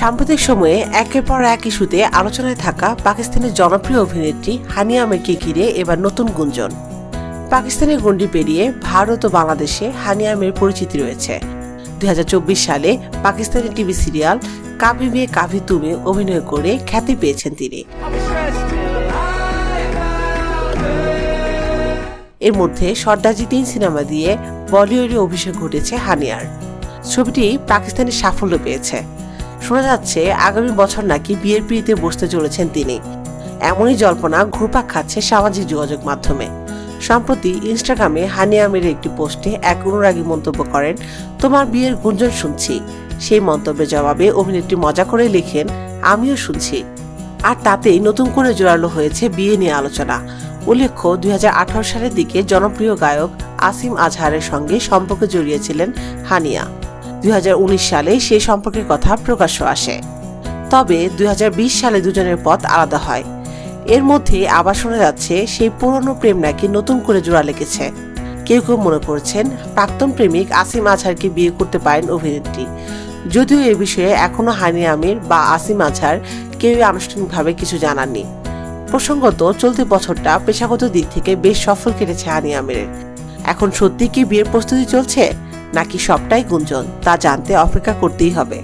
সাম্প্রতিক সময়ে একের পর এক ইস্যুতে আলোচনায় থাকা পাকিস্তানের জনপ্রিয় অভিনেত্রী হানিয়া আমিরকে ঘিরে এবার নতুন গুঞ্জন। পাকিস্তানের গণ্ডি পেরিয়ে ভারত ও বাংলাদেশে হানিয়া আমির পরিচিতি রয়েছে। 2024 সালে পাকিস্তানি টিভি সিরিয়াল কাভি মে কাভি তুমে অভিনয় করে খ্যাতি পেয়েছেন তিনি। এর মধ্যে সর্দারজি 3 সিনেমা দিয়ে বলিউডে অভিষেক ঘটেছে হানিয়ার। ছবিটি পাকিস্তানি সাফল্য পেয়েছে। শোনা যাচ্ছে আগামী বছর নাকি বিয়ের পিঁড়িতে বসতে চলেছেন তিনি। এমনই জল্পনা ঘুরপাক খাচ্ছে সামাজিক যোগাযোগ মাধ্যমে। সম্প্রতি ইনস্টাগ্রামে হানিয়া আমিরের একটি পোস্টে এক অনুরাগী মন্তব্য করেন, তোমার বিয়ের গুঞ্জন শুনছি। সেই মন্তব্যের জবাবে অভিনেত্রী মজা করে লিখেন, আমিও শুনছি। আর তাতেই নতুন করে জোরালো হয়েছে বিয়ে নিয়ে আলোচনা। উল্লেখ্য 2018 সালের দিকে জনপ্রিয় গায়ক আসিম আজহারের সঙ্গে সম্পর্কে জড়িয়েছিলেন হানিয়া। 2019 সালে সেই সম্পর্কের কথা প্রকাশ্য আসে। তবে 2020 সালে দুজনের পথ আলাদা হয়। এর মধ্যে আবার শোনা যাচ্ছে সেই পুরনো প্রেম নাকি নতুন করে জোড়া লেগেছে। কেউ কেউ মনে করছেন প্রাক্তন প্রেমিক আসিম আজহারকে বিয়ে করতে পারেন অভিনেত্রী। যদিও এ বিষয়ে এখনো হানিয়া আমির বা আসিম আজহার কেউই আনুষ্ঠানিকভাবে কিছু জানাননি। প্রসঙ্গত চলতি বছরটা পেশাগত দিক থেকে বেশ সফল কেটেছে হানিয়া আমিরের। এখন সত্যি কি বিয়ের প্রস্তুতি চলছে নাকি সবটাই গুঞ্জন, তা জানতে অপেক্ষা করতেই হবে।